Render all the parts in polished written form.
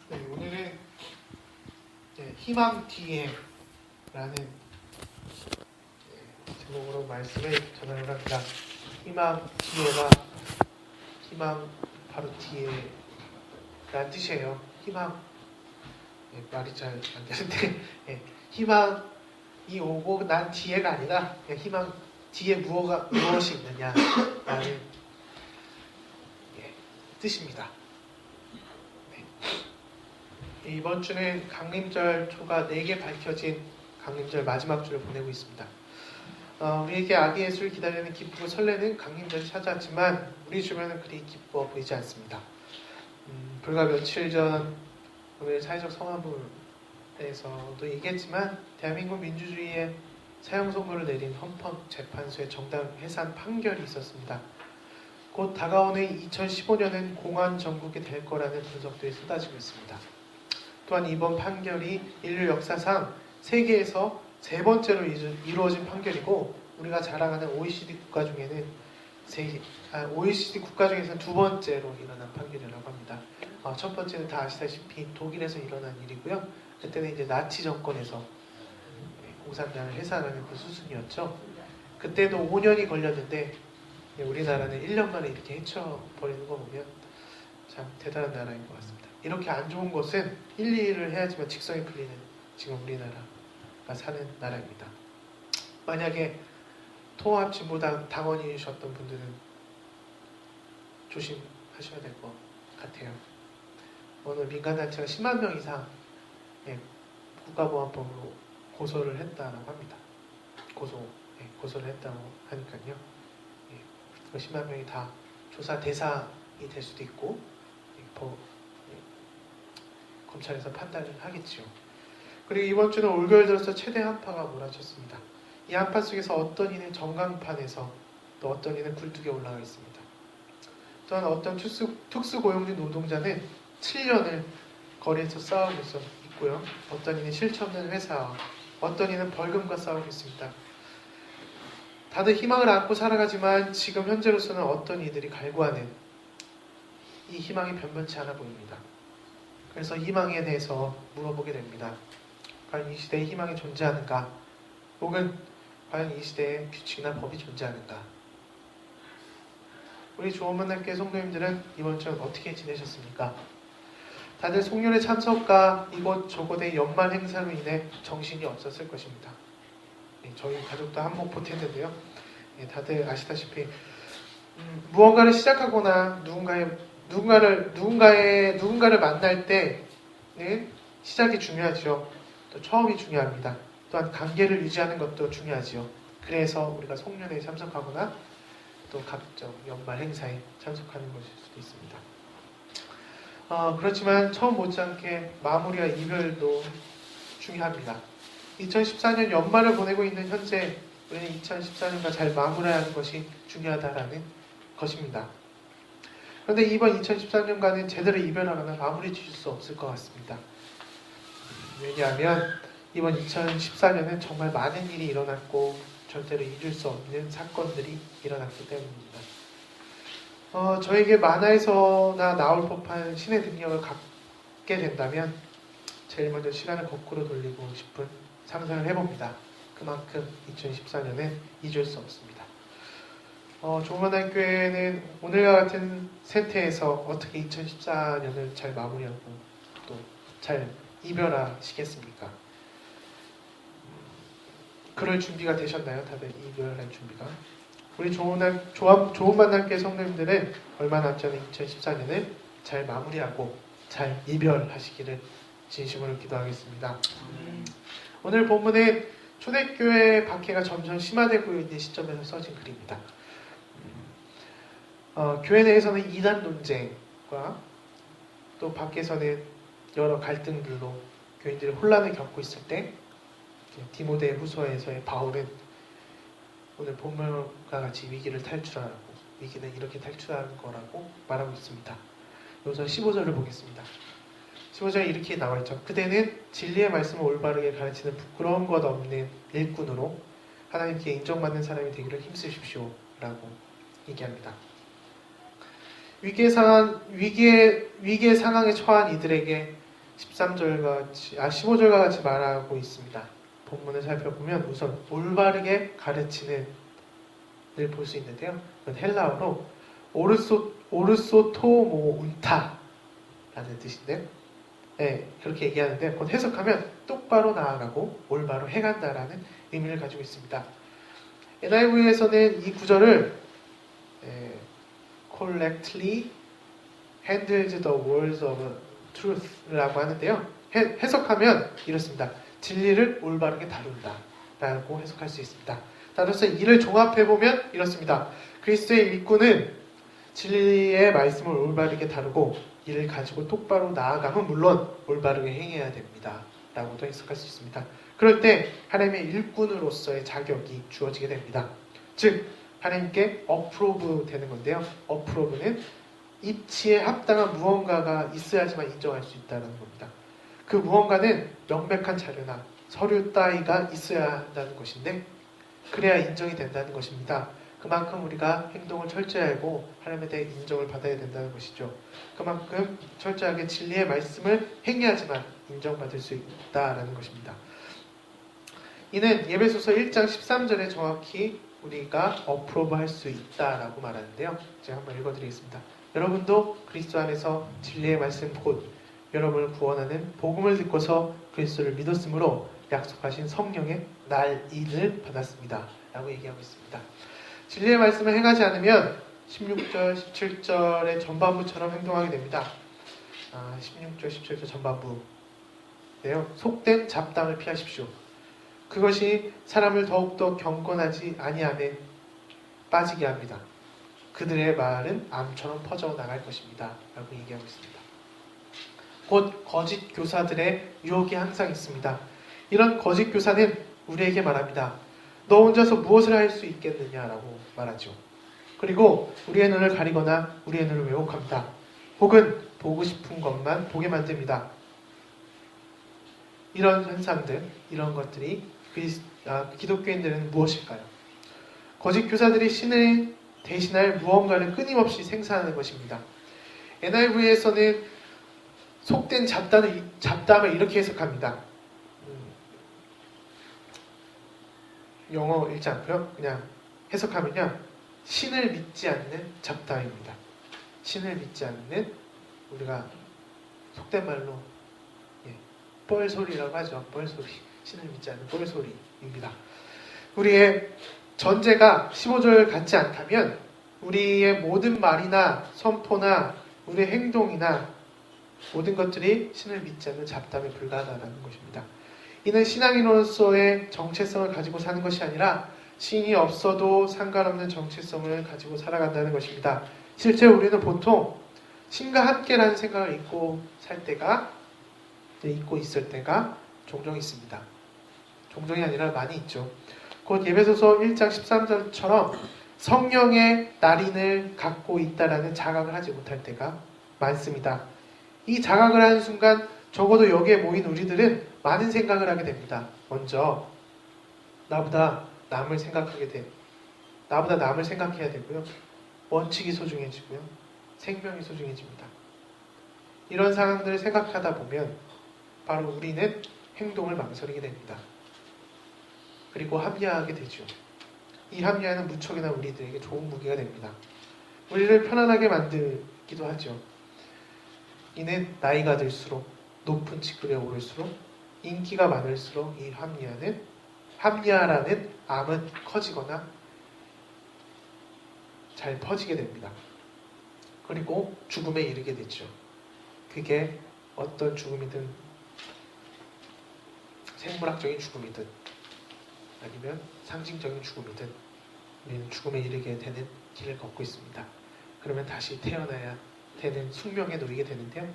네, 오늘은 희망 뒤에라는 제목으로 말씀을 전하려고 합니다. 희망 뒤에가 희망 바로 뒤에라는 뜻이에요. 희망 말이 잘 안 되는데 희망이 오고 난 뒤에가 아니라 희망 뒤에 무엇이 있느냐라는 뜻입니다. 이번 주는 강림절 초가 4개 밝혀진 강림절 마지막 주를 보내고 있습니다. 우리에게 아기 예수를 기다리는 기쁘고 설레는 강림절이 찾아왔지만 우리 주변은 그리 기뻐 보이지 않습니다. 불과 며칠 전 오늘 사회적 성화부에서도 얘기했지만 대한민국 민주주의의 사형 선고를 내린 헌법재판소의 정당 해산 판결이 있었습니다. 곧 다가오는 2015년은 공안 정국이 될 거라는 분석들이 쏟아지고 있습니다. 또한 이번 판결이 인류 역사상 세계에서 3번째로 이루어진 판결이고 우리가 자랑하는 OECD 국가 중에서는 2번째로 일어난 판결이라고 합니다. 첫 번째는 다 아시다시피 독일에서 일어난 일이고요. 그때는 이제 나치 정권에서 공산당을 해산하는 그 수순이었죠. 그때도 5년이 걸렸는데 우리나라는 1년 만에 이렇게 헤쳐버리는 거 보면 참 대단한 나라인 것 같습니다. 이렇게 안 좋은 것은 1, 2를 해야지만 직성이 풀리는 지금 우리나라가 사는 나라입니다. 만약에 통합진보당 당원이셨던 분들은 조심하셔야 될 것 같아요. 오늘 민간단체가 10만 명 이상 국가보안법으로 고소를 했다고 합니다. 고소를 했다고 하니까요. 10만 명이 다 조사 대상이 될 수도 있고 검찰에서 판단을 하겠지요. 그리고 이번 주는 올겨울 들어서 최대 한파가 몰아쳤습니다. 이 한파 속에서 어떤 이는 전광판에서 또 어떤 이는 굴뚝에 올라가 있습니다. 또한 어떤 특수고용주 노동자는 7년을 거리에서 싸우고 있고요. 어떤 이는 실체 없는 회사와 어떤 이는 벌금과 싸우고 있습니다. 다들 희망을 안고 살아가지만 지금 현재로서는 어떤 이들이 갈구하는 이 희망이 변변치 않아 보입니다. 그래서 희망에 대해서 물어보게 됩니다. 과연 이 시대에 희망이 존재하는가? 혹은 과연 이 시대에 규칙이나 법이 존재하는가? 우리 조원만남교회 성도님들은 이번 주 어떻게 지내셨습니까? 다들 송년회 참석과 이곳 저곳의 연말 행사로 인해 정신이 없었을 것입니다. 저희 가족도 한몫 보탰는데요. 다들 아시다시피 무언가를 시작하거나 누군가를 만날 때는 시작이 중요하죠. 또 처음이 중요합니다. 또한 관계를 유지하는 것도 중요하지요. 그래서 우리가 송년회에 참석하거나 또 각종 연말 행사에 참석하는 것일 수도 있습니다. 그렇지만 처음 못지않게 마무리와 이별도 중요합니다. 2014년 연말을 보내고 있는 현재 우리는 2014년과 잘 마무리하는 것이 중요하다라는 것입니다. 그런데 이번 2014년과는 제대로 이별하거나 마무리 지을 수 없을 것 같습니다. 왜냐하면 이번 2014년은 정말 많은 일이 일어났고 절대로 잊을 수 없는 사건들이 일어났기 때문입니다. 저에게 만화에서나 나올 법한 신의 능력을 갖게 된다면 제일 먼저 시간을 거꾸로 돌리고 싶은 상상을 해봅니다. 그만큼 2014년은 잊을 수 없습니다. 조원만남교회는 오늘과 같은 세태에서 어떻게 2014년을 잘 마무리하고 또 잘 이별하시겠습니까? 그럴 준비가 되셨나요? 다들 이별할 준비가? 우리 조원만남교회 성도님들은 얼마 남지 않은 2014년을 잘 마무리하고 잘 이별하시기를 진심으로 기도하겠습니다. 오늘 본문은 초대교회 박해가 점점 심화되고 있는 시점에서 써진 글입니다. 교회 내에서는 이단 논쟁과 또 밖에서는 여러 갈등들로 교인들이 혼란을 겪고 있을 때 디모데 후서에서의 바울은 오늘 본문과 같이 위기를 탈출하라고, 위기는 이렇게 탈출하는 거라고 말하고 있습니다. 우선 15절을 보겠습니다. 15절에 이렇게 나와있죠. 그대는 진리의 말씀을 올바르게 가르치는 부끄러운 것 없는 일꾼으로 하나님께 인정받는 사람이 되기를 힘쓰십시오 라고 얘기합니다. 위기의 상황에 처한 이들에게 13절과 같이 15절과 같이 말하고 있습니다. 본문을 살펴보면 우선 올바르게 가르치는 을 볼 수 있는데요. 그건 헬라어로 오르소토모운타 라는 뜻인데요. 네, 그렇게 얘기하는데 그건 해석하면 똑바로 나아가고 올바로 행한다라는 의미를 가지고 있습니다. NIV에서는 이 구절을 correctly handles the words of truth라고 하는데요. 해석하면 이렇습니다. 진리를 올바르게 다룬다 라고 해석할 수 있습니다. 따라서 이를 종합해보면 이렇습니다. 그리스도의 일꾼은 진리의 말씀을 올바르게 다루고 이를 가지고 똑바로 나아가면 물론 올바르게 행해야 됩니다 라고도 해석할 수 있습니다. 그럴 때 하나님의 일꾼으로서의 자격이 주어지게 됩니다. 즉 하나님께 어프로브 되는 건데요. 어프로브는 입지에 합당한 무언가가 있어야지만 인정할 수 있다는 겁니다. 그 무언가는 명백한 자료나 서류 따위가 있어야 한다는 것인데 그래야 인정이 된다는 것입니다. 그만큼 우리가 행동을 철저히 알고 하나님에 대해 인정을 받아야 된다는 것이죠. 그만큼 철저하게 진리의 말씀을 행해야지만 인정받을 수 있다라는 것입니다. 이는 예배소서 1장 13절에 정확히 우리가 어프로브 할 수 있다라고 말하는데요. 제가 한번 읽어드리겠습니다. 여러분도 그리스도 안에서 진리의 말씀 곧 여러분을 구원하는 복음을 듣고서 그리스도를 믿었으므로 약속하신 성령의 날일을 받았습니다 라고 얘기하고 있습니다. 진리의 말씀을 행하지 않으면 16절, 17절의 전반부처럼 행동하게 됩니다. 16절, 17절 전반부인데요. 속된 잡담을 피하십시오. 그것이 사람을 더욱더 경건하지 아니함에 빠지게 합니다. 그들의 말은 암처럼 퍼져나갈 것입니다 라고 얘기하고 있습니다. 곧 거짓 교사들의 유혹이 항상 있습니다. 이런 거짓 교사는 우리에게 말합니다. 너 혼자서 무엇을 할 수 있겠느냐라고 말하죠. 그리고 우리의 눈을 가리거나 우리의 눈을 왜곡합니다. 혹은 보고 싶은 것만 보게 만듭니다. 이런 현상들, 이런 것들이 기독교인들은 무엇일까요? 거짓 교사들이 신을 대신할 무언가를 끊임없이 생산하는 것입니다. NIV에서는 속된 잡담을 이렇게 해석합니다. 영어 읽지 않고요. 그냥 해석하면요. 신을 믿지 않는 잡담입니다. 신을 믿지 않는 우리가 속된 말로 뻘소리라고 하죠. 뻘소리. 신을 믿지 않는 뻘소리입니다. 우리의 전제가 15절 같지 않다면 우리의 모든 말이나 선포나 우리의 행동이나 모든 것들이 신을 믿지 않는 잡담에 불과하다는 것입니다. 이는 신앙인으로서의 정체성을 가지고 사는 것이 아니라 신이 없어도 상관없는 정체성을 가지고 살아간다는 것입니다. 실제 우리는 보통 신과 함께라는 생각을 잊고 있을 때가 종종 있습니다. 종종이 아니라 많이 있죠. 곧 예배소서 1장 13절처럼 성령의 날인을 갖고 있다라는 자각을 하지 못할 때가 많습니다. 이 자각을 하는 순간 적어도 여기에 모인 우리들은 많은 생각을 하게 됩니다. 먼저 나보다 남을 생각해야 되고요. 원칙이 소중해지고요. 생명이 소중해집니다. 이런 상황들을 생각하다 보면 바로 우리는 행동을 망설이게 됩니다. 그리고 합리화하게 되죠. 이 합리화는 무척이나 우리들에게 좋은 무기가 됩니다. 우리를 편안하게 만들기도 하죠. 이는 나이가 들수록 높은 직급에 오를수록 인기가 많을수록 이 합리화라는 암은 커지거나 잘 퍼지게 됩니다. 그리고 죽음에 이르게 되죠. 그게 어떤 죽음이든 생물학적인 죽음이든 아니면 상징적인 죽음이든 우리는 죽음에 이르게 되는 길을 걷고 있습니다. 그러면 다시 태어나야 되는 숙명에 놓이게 되는데요.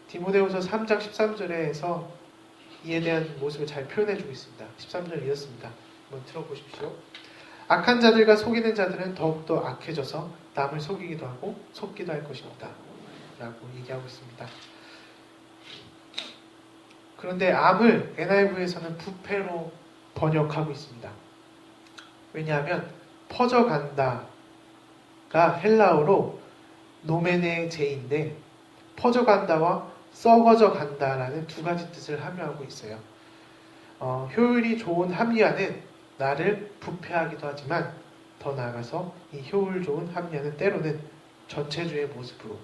디모데후서 3장 13절에서 이에 대한 모습을 잘 표현해주고 있습니다. 13절 이렇습니다. 한번 들어보십시오. 악한 자들과 속이는 자들은 더욱더 악해져서 남을 속이기도 하고 속기도 할 것입니다. 라고 얘기하고 있습니다. 그런데 암을 NIV에서는 부패로 번역하고 있습니다. 왜냐하면 퍼져간다가 헬라어로 노메네제인데 퍼져간다와 썩어져 간다라는 두 가지 뜻을 함유하고 있어요. 효율이 좋은 합리화는 나를 부패하기도 하지만 더 나아가서 이 효율 좋은 합리화는 때로는 전체주의의 모습으로,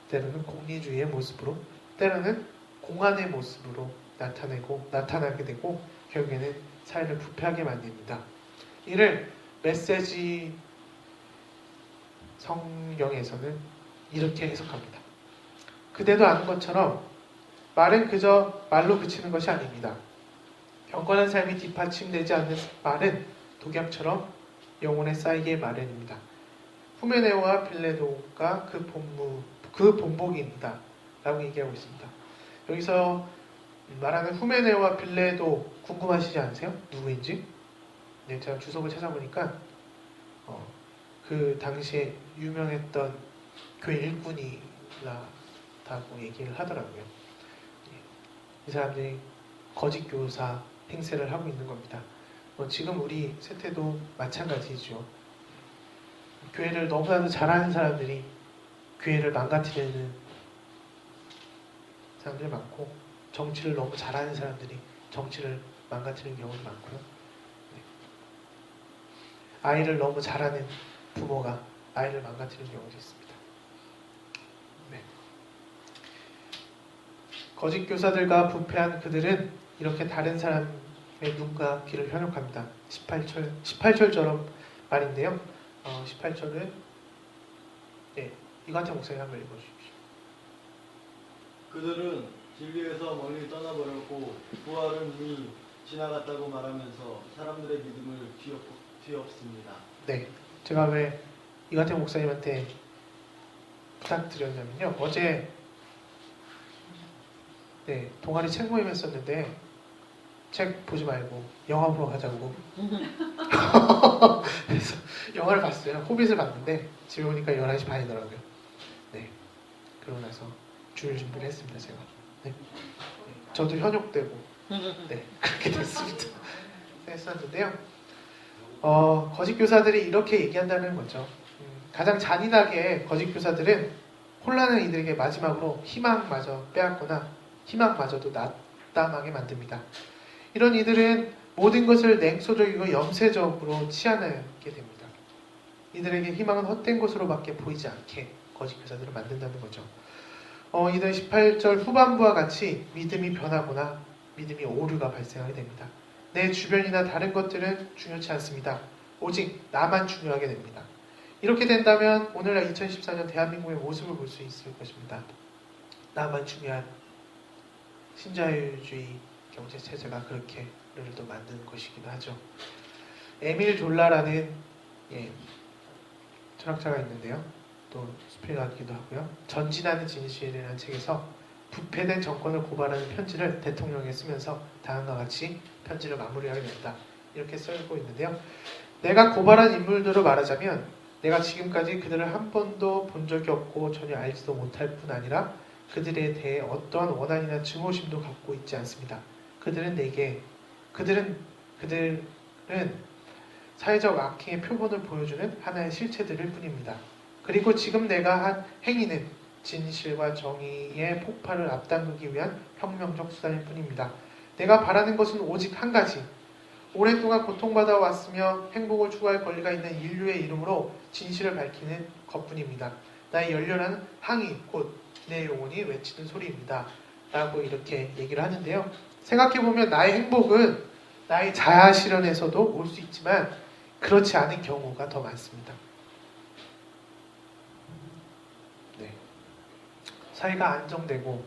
때로는 공리주의의 모습으로, 때로는 공안의 모습으로 나타나게 되고 결국에는 사회를 부패하게 만듭니다. 이를 메시지 성경에서는 이렇게 해석합니다. 그대도 아는 것처럼 말은 그저 말로 그치는 것이 아닙니다. 경건한 삶이 뒷받침되지 않는 말은 독약처럼 영혼에 쌓이기에 마련입니다. 후메네오와 빌레도가 그 본보기입니다. 라고 얘기하고 있습니다. 여기서 말하는 후메네오와 빌레도 궁금하시지 않으세요? 누구인지? 네, 제가 주석을 찾아보니까 그 당시에 유명했던 교회 일꾼이라고 얘기를 하더라고요. 이 사람들이 거짓 교사 행세를 하고 있는 겁니다. 지금 우리 세태도 마찬가지죠. 교회를 너무나도 잘하는 사람들이 교회를 망가뜨리는 사람들이 많고, 정치를 너무 잘하는 사람들이 정치를 망가뜨리는 경우도 많고요. 아이를 너무 잘하는 부모가 아이를 망가뜨리는 경우도 있습니다. 네. 거짓 교사들과 부패한 그들은 이렇게 다른 사람의 눈과 귀를 현혹합니다. 18절처럼 말인데요. 18절은 이관태 목사님 한번 읽어주십시오. 그들은 진리에서 멀리 떠나버렸고 부활은 이미 지나갔다고 말하면서 사람들의 믿음을 뒤엎습니다. 네, 제가 왜 이관태 목사님한테 부탁드렸냐면요. 어제 동아리 책 모임 했었는데 책 보지 말고 영화 보러 가자고 그래서 영화를 봤어요. 호빗을 봤는데 집에 오니까 11시 반이더라고요. 네, 그러고 나서 줄 준비를 했습니다. 제가. 네. 저도 현혹되고 그렇게 됐습니다. 했었는데요. 거짓 교사들이 이렇게 얘기한다는 거죠. 가장 잔인하게 거짓 교사들은 혼란한 이들에게 마지막으로 희망마저 빼앗거나 희망마저도 낙담하게 만듭니다. 이런 이들은 모든 것을 냉소적이고 염세적으로 치안하게 됩니다. 이들에게 희망은 헛된 것으로밖에 보이지 않게 거짓 교사들을 만든다는 거죠. 이들 18절 후반부와 같이 믿음이 변하거나 믿음이 오류가 발생하게 됩니다. 내 주변이나 다른 것들은 중요치 않습니다. 오직 나만 중요하게 됩니다. 이렇게 된다면 오늘날 2014년 대한민국의 모습을 볼 수 있을 것입니다. 나만 중요한 신자유주의 경제체제가 그렇게 우리를 또 만드는 것이기도 하죠. 에밀 졸라라는 철학자가 있는데요. 또 스피너기도 하고요. 전진하는 진실이라는 책에서 부패된 정권을 고발하는 편지를 대통령에게 쓰면서 다음과 같이 편지를 마무리하게 된다. 이렇게 쓰고 있는데요. 내가 고발한 인물들을 말하자면 내가 지금까지 그들을 한 번도 본 적이 없고 전혀 알지도 못할 뿐 아니라 그들에 대해 어떠한 원한이나 증오심도 갖고 있지 않습니다. 그들은 사회적 악행의 표본을 보여주는 하나의 실체들일 뿐입니다. 그리고 지금 내가 한 행위는 진실과 정의의 폭발을 앞당기기 위한 혁명적 수단일 뿐입니다. 내가 바라는 것은 오직 한 가지. 오랫동안 고통받아 왔으며 행복을 추구할 권리가 있는 인류의 이름으로 진실을 밝히는 것뿐입니다. 나의 열렬한 항의, 곧 내 영혼이 외치는 소리입니다. 라고 이렇게 얘기를 하는데요. 생각해보면 나의 행복은 나의 자아 실현에서도 올 수 있지만 그렇지 않은 경우가 더 많습니다. 네. 사회가 안정되고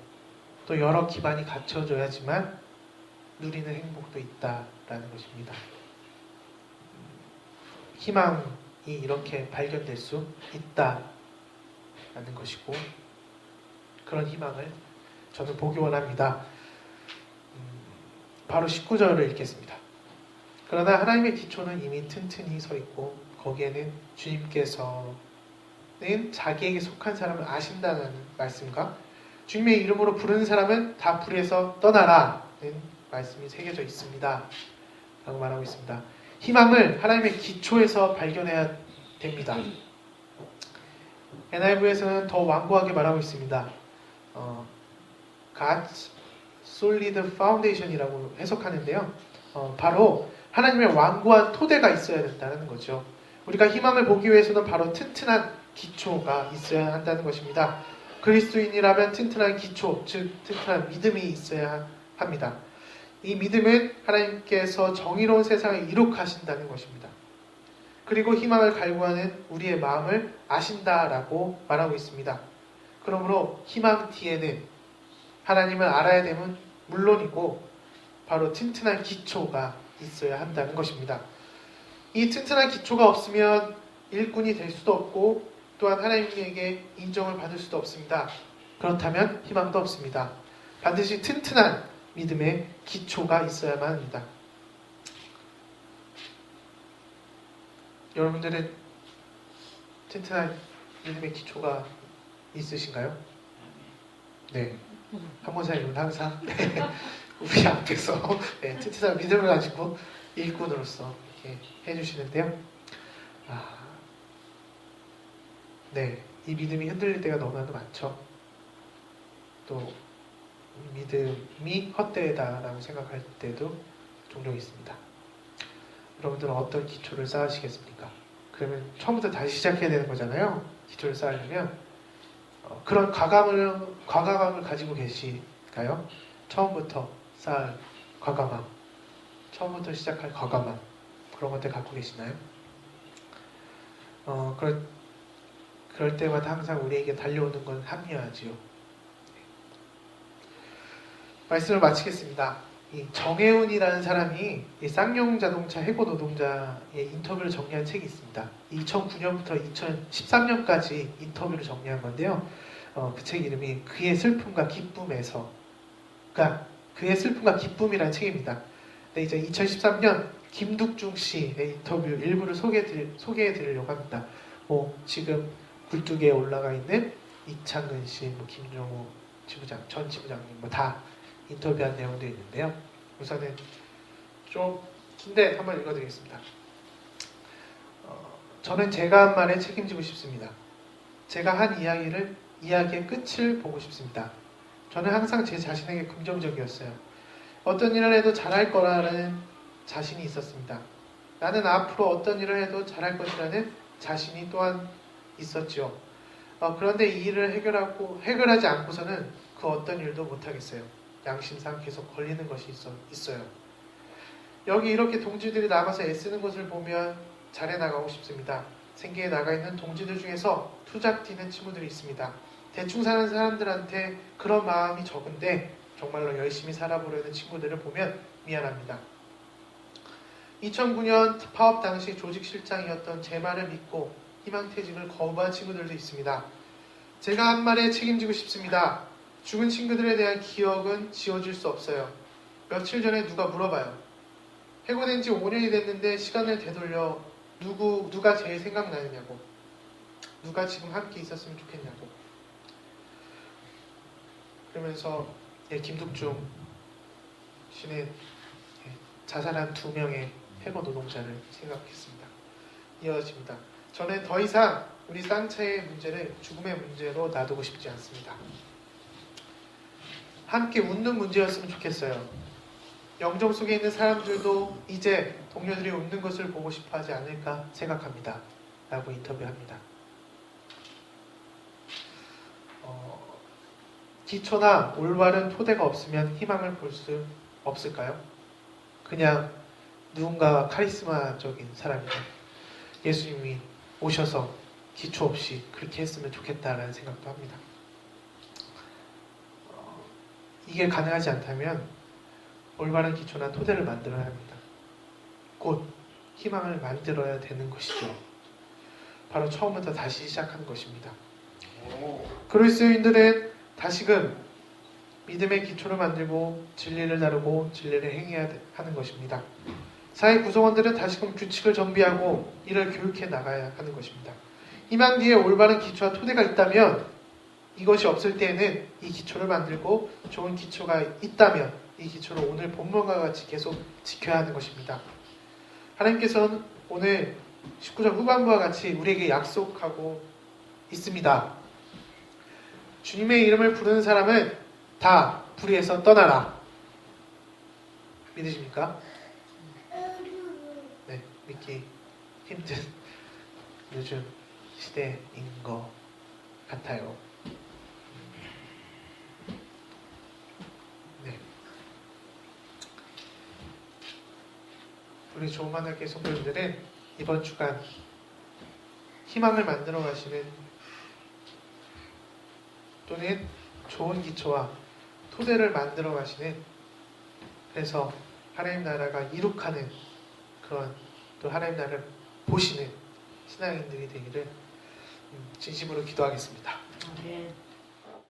또 여러 기반이 갖춰져야지만 누리는 행복도 있다라는 것입니다. 희망이 이렇게 발견될 수 있다라는 것이고 그런 희망을 저는 보기 원합니다. 바로 19절을 읽겠습니다. 그러나 하나님의 기초는 이미 튼튼히 서 있고 거기에는 주님께서는 자기에게 속한 사람을 아신다는 말씀과 주님의 이름으로 부르는 사람은 다 불에서 떠나라는 말씀이 새겨져 있습니다. 라고 말하고 있습니다. 희망을 하나님의 기초에서 발견해야 됩니다. NIV에서는 더 완고하게 말하고 있습니다. God's solid foundation이라고 해석하는데요. 바로 하나님의 완고한 토대가 있어야 된다는 거죠. 우리가 희망을 보기 위해서는 바로 튼튼한 기초가 있어야 한다는 것입니다. 그리스도인이라면 튼튼한 기초, 즉 튼튼한 믿음이 있어야 합니다. 이 믿음은 하나님께서 정의로운 세상을 이룩하신다는 것입니다. 그리고 희망을 갈구하는 우리의 마음을 아신다라고 말하고 있습니다. 그러므로 희망 뒤에는 하나님을 알아야 되면 물론이고 바로 튼튼한 기초가 있어야 한다는 것입니다. 이 튼튼한 기초가 없으면 일꾼이 될 수도 없고 또한 하나님에게 인정을 받을 수도 없습니다. 그렇다면 희망도 없습니다. 반드시 튼튼한 믿음의 기초가 있어야만 합니다. 여러분들은 튼튼한 믿음의 기초가 있으신가요? 네. 한모사님은 항상 우리 앞에서 튼튼한 믿음을 가지고 일꾼으로서 이렇게 해주시는데요. 네, 이 믿음이 흔들릴 때가 너무나도 많죠. 또 믿음이 헛되다라고 생각할 때도 종종 있습니다. 여러분들은 어떤 기초를 쌓으시겠습니까? 그러면 처음부터 다시 시작해야 되는 거잖아요. 기초를 쌓으려면 그런 과감함을 가지고 계실까요? 처음부터 쌓을 과감함, 처음부터 시작할 과감함, 그런 것들 갖고 계시나요? 그럴 때마다 항상 우리에게 달려오는 건 합리화지요. 말씀을 마치겠습니다. 이 정혜운이라는 사람이 이 쌍용 자동차 해고 노동자의 인터뷰를 정리한 책이 있습니다. 2009년부터 2013년까지 인터뷰를 정리한 건데요. 그 책 이름이 그의 슬픔과 기쁨에서, 그러니까 그의 슬픔과 기쁨이라는 책입니다. 근데 이제 2013년 김득중 씨의 인터뷰 일부를 소개해 드리려고 합니다. 지금 굴뚝에 올라가 있는 이창근 씨, 김종호 전 지부장님 다 인터뷰한 내용도 있는데요. 우선은 좀 긴데 한번 읽어드리겠습니다. 저는 제가 한 말에 책임지고 싶습니다. 제가 한 이야기의 끝을 보고 싶습니다. 저는 항상 제 자신에게 긍정적이었어요. 어떤 일을 해도 잘할 거라는 자신이 있었습니다. 나는 앞으로 어떤 일을 해도 잘할 것이라는 자신이 또한 있었지요. 그런데 이 일을 해결하지 않고서는 그 어떤 일도 못하겠어요. 양심상 계속 걸리는 것이 있어요. 여기 이렇게 동지들이 나가서 애쓰는 것을 보면 잘해 나가고 싶습니다. 생계에 나가 있는 동지들 중에서 투잡 뛰는 친구들이 있습니다. 대충 사는 사람들한테 그런 마음이 적은데 정말로 열심히 살아보려는 친구들을 보면 미안합니다. 2009년 파업 당시 조직실장이었던 제 말을 믿고 희망퇴직을 거부한 친구들도 있습니다. 제가 한 말에 책임지고 싶습니다. 죽은 친구들에 대한 기억은 지워질 수 없어요. 며칠 전에 누가 물어봐요. 해고된 지 5년이 됐는데 시간을 되돌려 누가 제일 생각나느냐고, 누가 지금 함께 있었으면 좋겠냐고. 그러면서 김득중 씨는 자살한 2명의 해고 노동자를 생각했습니다. 이어집니다. 저는 더 이상 우리 쌍차의 문제를 죽음의 문제로 놔두고 싶지 않습니다. 함께 웃는 문제였으면 좋겠어요. 영정 속에 있는 사람들도 이제 동료들이 웃는 것을 보고 싶어 하지 않을까 생각합니다. 라고 인터뷰합니다. 기초나 올바른 토대가 없으면 희망을 볼 수 없을까요? 그냥 누군가 카리스마적인 사람이죠. 예수님이 오셔서 기초 없이 그렇게 했으면 좋겠다라는 생각도 합니다. 이게 가능하지 않다면 올바른 기초나 토대를 만들어야 합니다. 곧 희망을 만들어야 되는 것이죠. 바로 처음부터 다시 시작하는 것입니다. 그리스도인들은 다시금 믿음의 기초를 만들고 진리를 다루고 진리를 행해야 하는 것입니다. 사회 구성원들은 다시금 규칙을 정비하고 이를 교육해 나가야 하는 것입니다. 희망 뒤에 올바른 기초와 토대가 있다면, 이것이 없을 때에는 이 기초를 만들고 좋은 기초가 있다면 이 기초를 오늘 본문과 같이 계속 지켜야 하는 것입니다. 하나님께서는 오늘 19절 후반부와 같이 우리에게 약속하고 있습니다. 주님의 이름을 부르는 사람은 다 불의에서 떠나라. 믿으십니까? 네, 믿기 힘든 요즘 시대인 것 같아요. 네. 우리 좋은 하나님께 성도님들은 이번 주간 희망을 만들어 가시는 또는 좋은 기초와 토대를 만들어 가시는, 그래서 하나님 나라가 이룩하는 그런, 또 하나님 나라를 보시는 신앙인들이 되기를 진심으로 기도하겠습니다. 아멘.